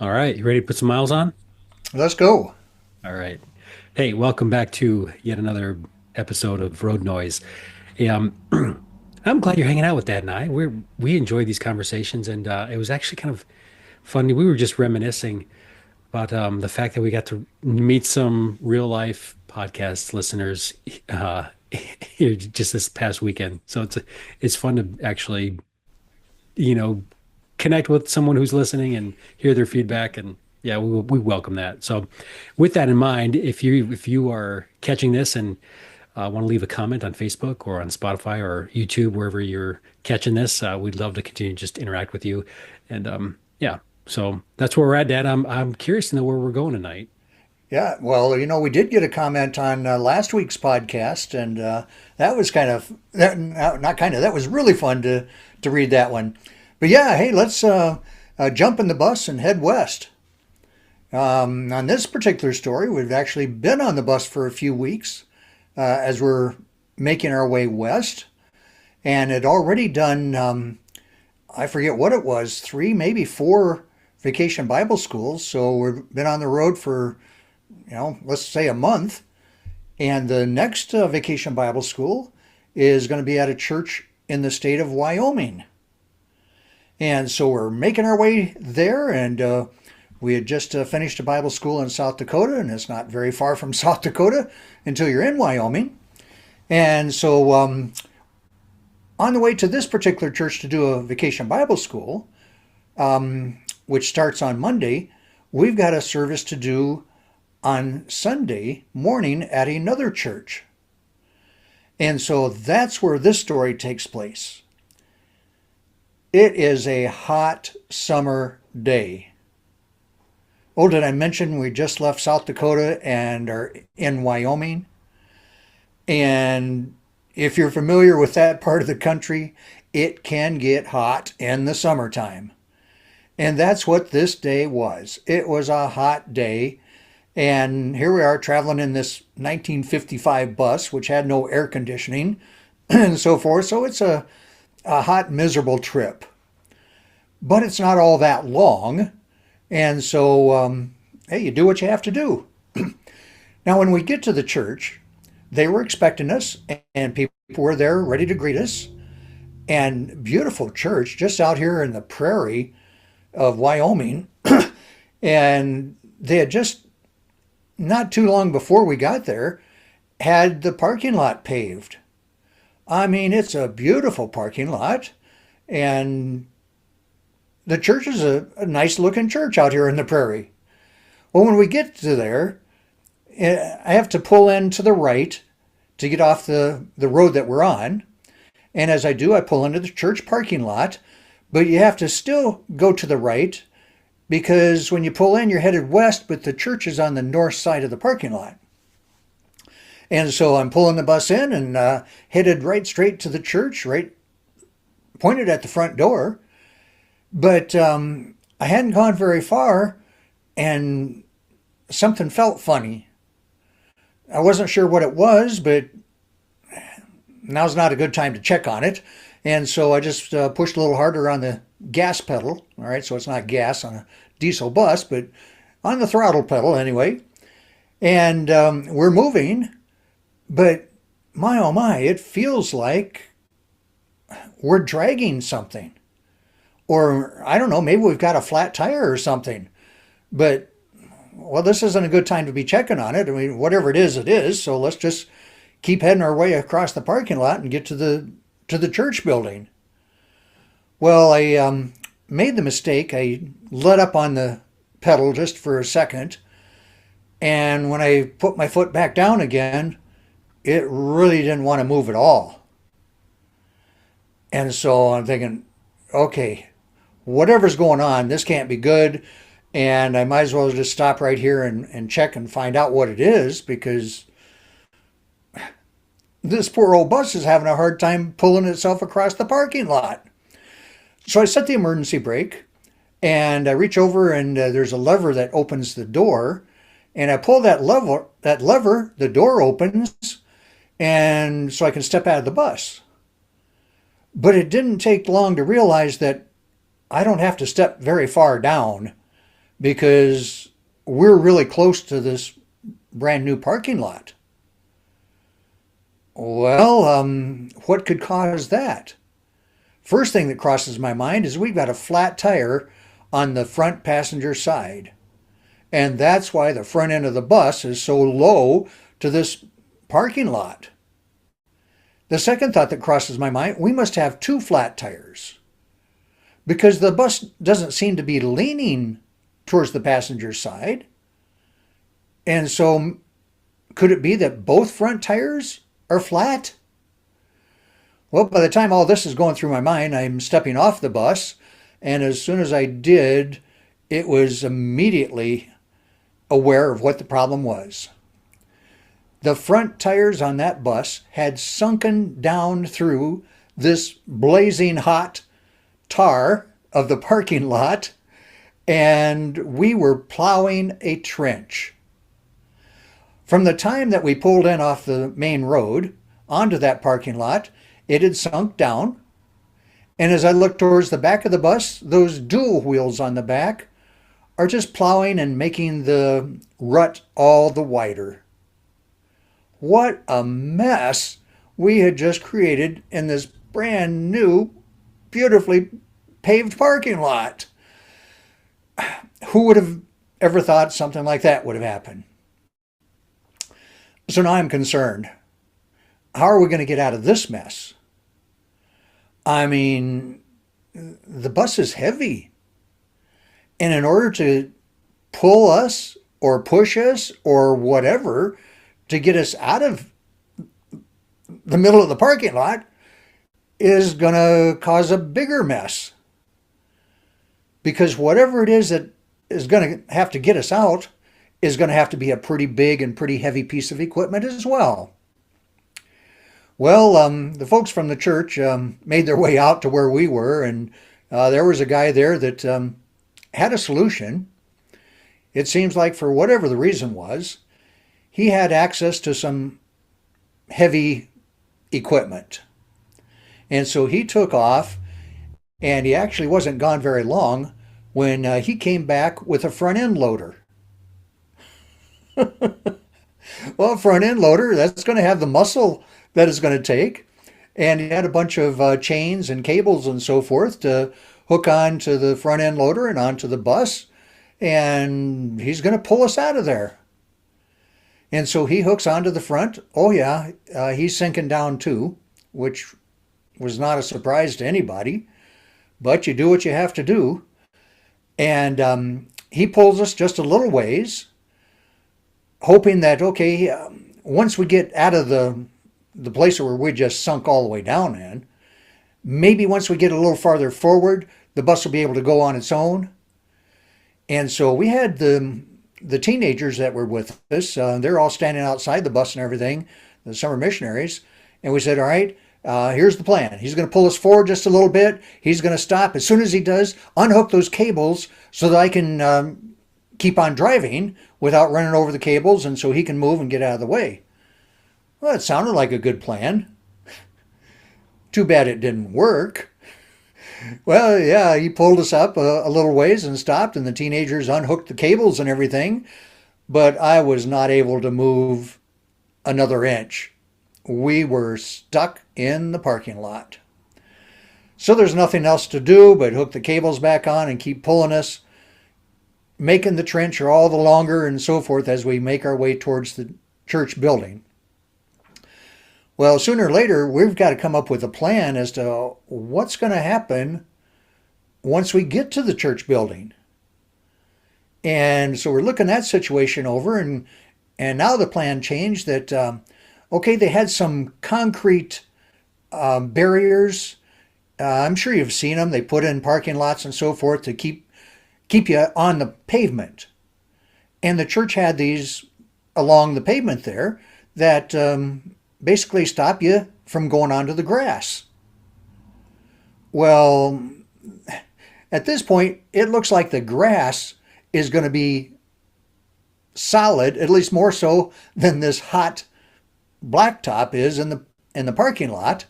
All right, you ready to put some miles on? Let's go. All right. Hey, welcome back to yet another episode of Road Noise. Hey, I'm glad you're hanging out with Dad and I. We enjoy these conversations, and it was actually kind of funny. We were just reminiscing about the fact that we got to meet some real life podcast listeners here just this past weekend. So it's fun to actually, you know, connect with someone who's listening and hear their feedback. And yeah, we welcome that. So with that in mind, if you are catching this and want to leave a comment on Facebook or on Spotify or YouTube, wherever you're catching this, we'd love to continue to just interact with you. And yeah, so that's where we're at, Dad. I'm curious to know where we're going tonight. Yeah, well, we did get a comment on last week's podcast, and that was kind of that. Not kind of. That was really fun to read that one. But yeah, hey, let's jump in the bus and head west. On this particular story, we've actually been on the bus for a few weeks as we're making our way west, and had already done. I forget what it was, three, maybe four vacation Bible schools. So we've been on the road for let's say a month. And the next vacation Bible school is going to be at a church in the state of Wyoming. And so we're making our way there. And we had just finished a Bible school in South Dakota, and it's not very far from South Dakota until you're in Wyoming. And so on the way to this particular church to do a vacation Bible school, which starts on Monday, we've got a service to do on Sunday morning at another church. And so that's where this story takes place. It is a hot summer day. Oh, did I mention we just left South Dakota and are in Wyoming? And if you're familiar with that part of the country, it can get hot in the summertime. And that's what this day was. It was a hot day. And here we are traveling in this 1955 bus, which had no air conditioning and so forth. So it's a hot, miserable trip. But it's not all that long. And so, hey, you do what you have to do. Now, when we get to the church, they were expecting us, and people were there ready to greet us. And beautiful church just out here in the prairie of Wyoming. And they had just not too long before we got there, had the parking lot paved. I mean, it's a beautiful parking lot, and the church is a nice looking church out here in the prairie. Well, when we get to there, I have to pull in to the right to get off the road that we're on. And as I do, I pull into the church parking lot, but you have to still go to the right because when you pull in, you're headed west, but the church is on the north side of the parking lot. And so I'm pulling the bus in and headed right straight to the church, right pointed at the front door. But I hadn't gone very far, and something felt funny. I wasn't sure what it was, but now's not a good time to check on it. And so I just pushed a little harder on the gas pedal. All right, so it's not gas on a diesel bus, but on the throttle pedal anyway. And we're moving, but my oh my, it feels like we're dragging something. Or I don't know, maybe we've got a flat tire or something. But, well, this isn't a good time to be checking on it. I mean, whatever it is, it is. So let's just keep heading our way across the parking lot and get to the church building. Well, I made the mistake. I let up on the pedal just for a second. And when I put my foot back down again, it really didn't want to move at all. And so I'm thinking, okay, whatever's going on, this can't be good. And I might as well just stop right here and check and find out what it is because this poor old bus is having a hard time pulling itself across the parking lot. So I set the emergency brake and I reach over and there's a lever that opens the door. And I pull that lever, the door opens, and so I can step out of the bus. But it didn't take long to realize that I don't have to step very far down because we're really close to this brand new parking lot. Well, what could cause that? First thing that crosses my mind is we've got a flat tire on the front passenger side. And that's why the front end of the bus is so low to this parking lot. The second thought that crosses my mind, we must have two flat tires because the bus doesn't seem to be leaning towards the passenger side. And so could it be that both front tires are flat? Well, by the time all this is going through my mind, I'm stepping off the bus. And as soon as I did, it was immediately aware of what the problem was. The front tires on that bus had sunken down through this blazing hot tar of the parking lot, and we were plowing a trench. From the time that we pulled in off the main road onto that parking lot, it had sunk down. And as I looked towards the back of the bus, those dual wheels on the back are just plowing and making the rut all the wider. What a mess we had just created in this brand new, beautifully paved parking lot. Who would have ever thought something like that would have happened? So now I'm concerned. How are we going to get out of this mess? I mean, the bus is heavy. And in order to pull us or push us or whatever to get us out of the middle of the parking lot is going to cause a bigger mess. Because whatever it is that is going to have to get us out is going to have to be a pretty big and pretty heavy piece of equipment as well. Well, the folks from the church made their way out to where we were, and there was a guy there that had a solution. It seems like for whatever the reason was, he had access to some heavy equipment. And so he took off, and he actually wasn't gone very long when he came back with a front end loader. Well, front end loader, that's going to have the muscle that it's going to take. And he had a bunch of chains and cables and so forth to hook on to the front end loader and onto the bus. And he's going to pull us out of there. And so he hooks onto the front. Oh, yeah, he's sinking down too, which was not a surprise to anybody. But you do what you have to do. And he pulls us just a little ways, hoping that, okay, once we get out of the place where we just sunk all the way down in, maybe once we get a little farther forward, the bus will be able to go on its own. And so we had the teenagers that were with us. They're all standing outside the bus and everything, the summer missionaries. And we said, all right, here's the plan. He's going to pull us forward just a little bit. He's going to stop. As soon as he does, unhook those cables so that I can keep on driving without running over the cables, and so he can move and get out of the way. Well, it sounded like a good plan. Too bad it didn't work. Well, yeah, he pulled us up a little ways and stopped, and the teenagers unhooked the cables and everything, but I was not able to move another inch. We were stuck in the parking lot. So there's nothing else to do but hook the cables back on and keep pulling us, making the trench all the longer and so forth as we make our way towards the church building. Well, sooner or later, we've got to come up with a plan as to what's going to happen once we get to the church building. And so we're looking that situation over, and now the plan changed that, okay, they had some concrete barriers. I'm sure you've seen them. They put in parking lots and so forth to keep you on the pavement. And the church had these along the pavement there that basically stop you from going onto the grass. Well, at this point, it looks like the grass is going to be solid, at least more so than this hot blacktop is in the parking lot.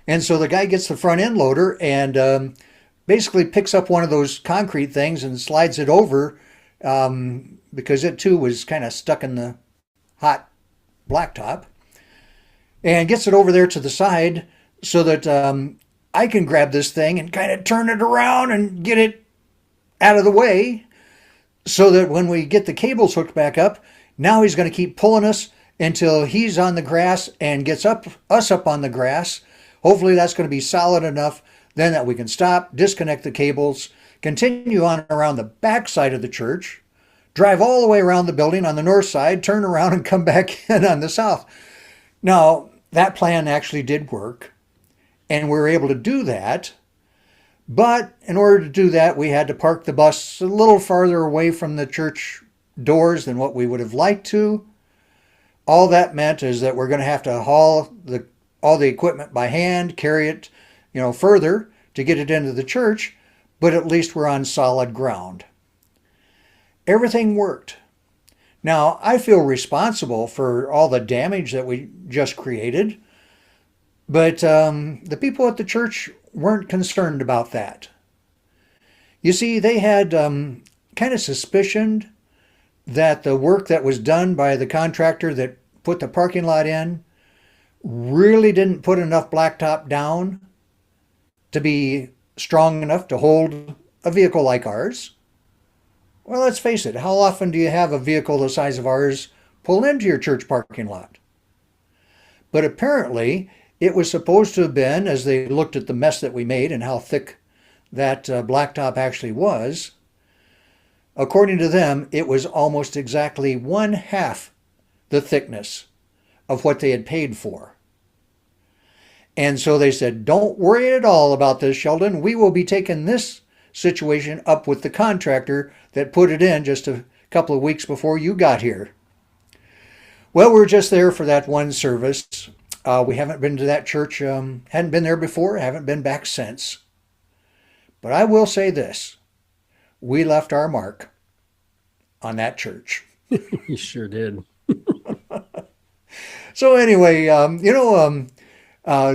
And so the guy gets the front end loader and basically picks up one of those concrete things and slides it over because it too was kind of stuck in the hot blacktop, and gets it over there to the side so that I can grab this thing and kind of turn it around and get it out of the way so that when we get the cables hooked back up, now he's going to keep pulling us until he's on the grass and gets us up on the grass. Hopefully that's going to be solid enough then that we can stop, disconnect the cables, continue on around the back side of the church, drive all the way around the building on the north side, turn around and come back in on the south. Now, that plan actually did work, and we were able to do that. But in order to do that, we had to park the bus a little farther away from the church doors than what we would have liked to. All that meant is that we're going to have to haul all the equipment by hand, carry it, further to get it into the church, but at least we're on solid ground. Everything worked. Now, I feel responsible for all the damage that we just created, but the people at the church weren't concerned about that. You see, they had kind of suspicioned that the work that was done by the contractor that put the parking lot in really didn't put enough blacktop down to be strong enough to hold a vehicle like ours. Well, let's face it, how often do you have a vehicle the size of ours pull into your church parking lot? But apparently, it was supposed to have been, as they looked at the mess that we made and how thick that blacktop actually was, according to them, it was almost exactly one half the thickness of what they had paid for. And so they said, don't worry at all about this, Sheldon. We will be taking this situation up with the contractor that put it in just a couple of weeks before you got here. Well, we're just there for that one service. We haven't been to that church, hadn't been there before, haven't been back since. But I will say this, we left our mark on that church. You sure did. So anyway,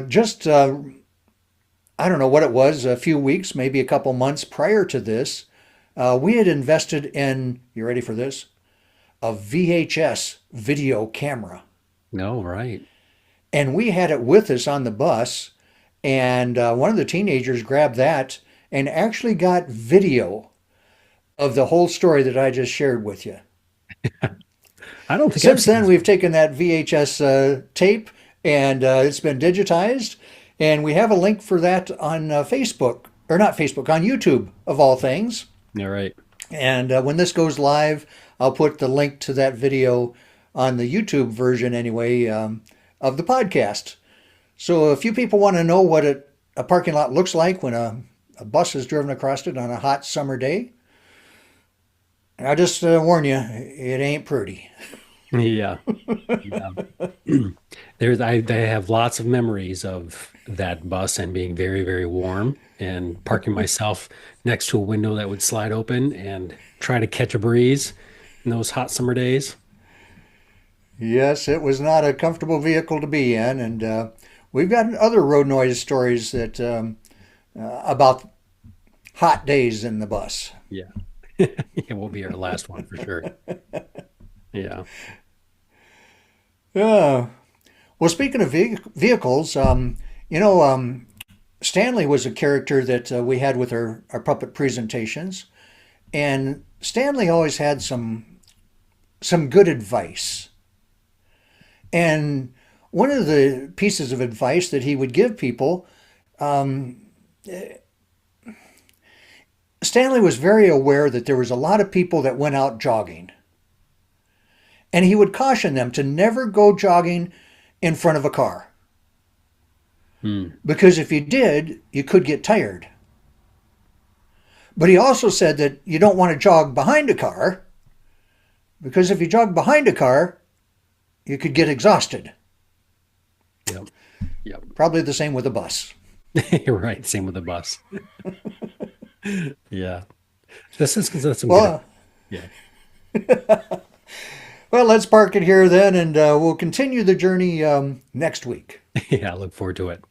just I don't know what it was, a few weeks, maybe a couple months prior to this, we had invested in, you ready for this? A VHS video camera. No, right. And we had it with us on the bus, and one of the teenagers grabbed that and actually got video of the whole story that I just shared with you. I don't think I've Since seen then, we've taken that VHS tape and it's been digitized, and we have a link for that on Facebook, or not Facebook, on YouTube, of all things. Yeah, right. And when this goes live, I'll put the link to that video on the YouTube version anyway of the podcast. So if you people want to know what a parking lot looks like when a bus is driven across it on a hot summer day, I'll just warn you, it ain't pretty. Yeah. Yeah. I have lots of memories of that bus and being very, very warm and parking myself next to a window that would slide open and try to catch a breeze in those hot summer days. Yes, it was not a comfortable vehicle to be in, and we've got other road noise stories that about hot days in the bus. Yeah. It will be our last one for sure. Yeah. Uh, well, speaking of vehicles, Stanley was a character that we had with our puppet presentations, and Stanley always had some good advice. And one of the pieces of advice that he would give people, Stanley was very aware that there was a lot of people that went out jogging. And he would caution them to never go jogging in front of a car. Because if you did, you could get tired. But he also said that you don't want to jog behind a car, because if you jog behind a car, you could get exhausted. Yep. Yep. Probably the same with a bus. You're right. Same with the bus. Yeah. That's some good. Well, Yeah. well, let's park it here then, and we'll continue the journey next week. Yeah. I look forward to it.